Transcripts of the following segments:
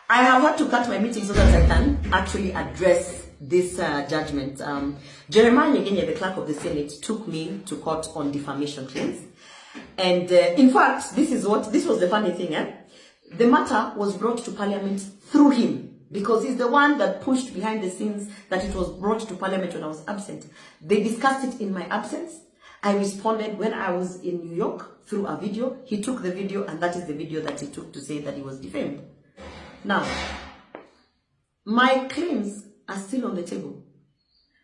I have had to cut my meeting so that I can actually address this judgment. Jeremiah Nyegenya, the clerk of the Senate, took me to court on defamation claims. And in fact, this was the funny thing. The matter was brought to Parliament through him, because he's the one that pushed behind the scenes that it was brought to Parliament when I was absent. They discussed it in my absence. I responded when I was in New York through a video. He took the video, and that is the video that he took to say that he was defamed. Now, my claims are still on the table.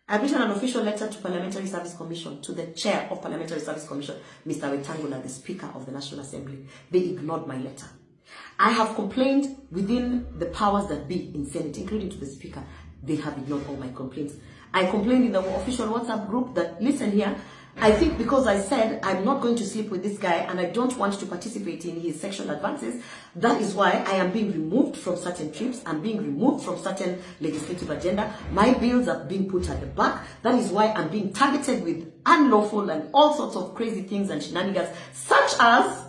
I've written an official letter to Parliamentary Service Commission, to the chair of Parliamentary Service Commission, Mr. Wetangula, the Speaker of the National Assembly. They ignored my letter. I have complained within the powers that be in Senate, including to the Speaker. They have ignored all my complaints. I complained in the official WhatsApp group that, listen here, I think because I said I'm not going to sleep with this guy and I don't want to participate in his sexual advances, that is why I am being removed from certain trips, I'm being removed from certain legislative agenda, my bills are being put at the back, that is why I'm being targeted with unlawful and all sorts of crazy things and shenanigans, such as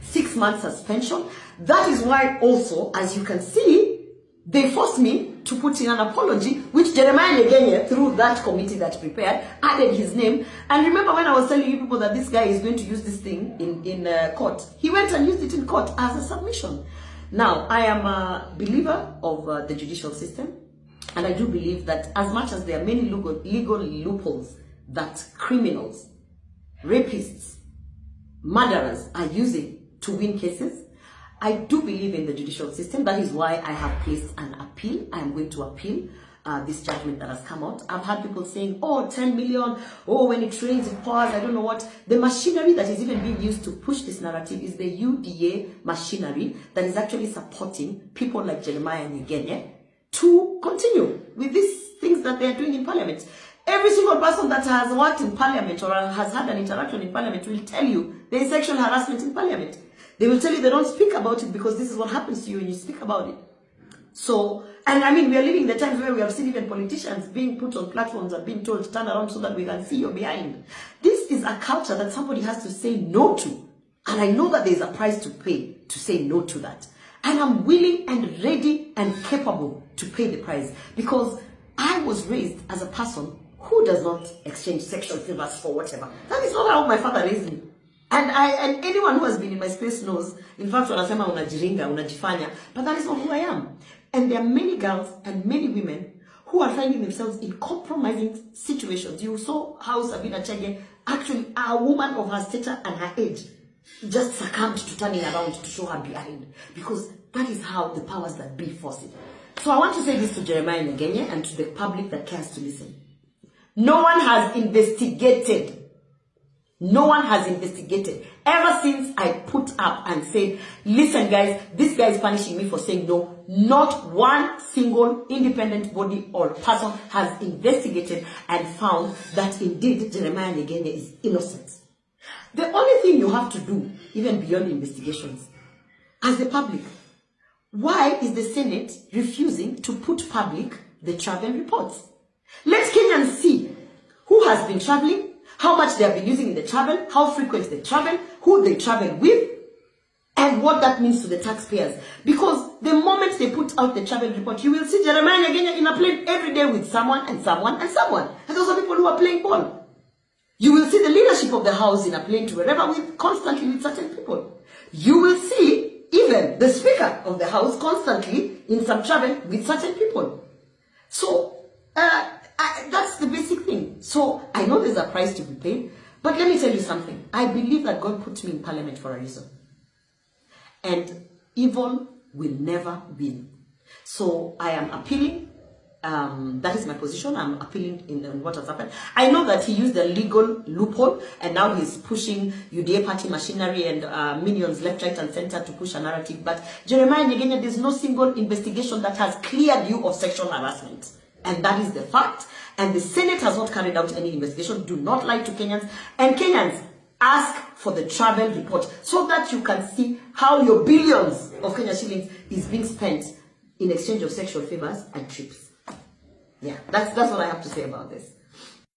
6 months suspension. That is why also, as you can see, they forced me to put in an apology, which Jeremiah Nyegenya, through that committee that prepared, added his name. And remember when I was telling you people that this guy is going to use this thing in court, he went and used it in court as a submission. Now, I am a believer of the judicial system, and I do believe that as much as there are many legal loopholes that criminals, rapists, murderers are using to win cases, I do believe in the judicial system. That is why I have placed an appeal. I am going to appeal this judgment that has come out. I've had people saying, oh, 10 million, oh, when it rains, it pours, I don't know what. The machinery that is even being used to push this narrative is the UDA machinery that is actually supporting people like Jeremiah Nyegenya to continue with these things that they are doing in Parliament. Every single person that has worked in Parliament or has had an interaction in Parliament will tell you there is sexual harassment in Parliament. They will tell you they don't speak about it because this is what happens to you when you speak about it. So, and I mean, we are living in the times where we have seen even politicians being put on platforms and being told to turn around so that we can see your behind. This is a culture that somebody has to say no to. And I know that there is a price to pay to say no to that. And I'm willing and ready and capable to pay the price, because I was raised as a person who does not exchange sexual favors for whatever. That is not how my father raised me. And anyone who has been in my space knows, in fact, wanasema unajiringa, unajifanya, but that is not who I am. And there are many girls and many women who are finding themselves in compromising situations. You saw how Sabina Chege, actually a woman of her stature and her age, just succumbed to turning around to show her behind, because that is how the powers that be force it. So I want to say this to Jeremiah Nyegenya and to the public that cares to listen. No one has investigated. No one has investigated. Ever since I put up and said, listen guys, this guy is punishing me for saying no, not one single independent body or person has investigated and found that indeed Jeremiah Nyegenya is innocent. The only thing you have to do, even beyond investigations, as the public, why is the Senate refusing to put public the travel reports? Let Kenyans see who has been traveling, how much they have been using in the travel, how frequent they travel, who they travel with, and what that means to the taxpayers. Because the moment they put out the travel report, you will see Jeremiah Nyegenya in a plane every day with someone and someone and someone. And those are people who are playing ball. You will see the leadership of the house in a plane to wherever constantly with certain people. You will see even the Speaker of the House constantly in some travel with certain people. So, that's the basic thing. So, I know there's a price to be paid, but let me tell you something. I believe that God put me in Parliament for a reason. And evil will never win. So, I am appealing. That is my position. I'm appealing in what has happened. I know that he used a legal loophole, and now he's pushing UDA party machinery and minions left, right, and center to push a narrative. But Jeremiah Nyegenya, there's no single investigation that has cleared you of sexual harassment. And that is the fact. And the Senate has not carried out any investigation. Do not lie to Kenyans. And Kenyans, ask for the travel report so that you can see how your billions of Kenya shillings is being spent in exchange of sexual favors and trips. Yeah, that's what I have to say about this.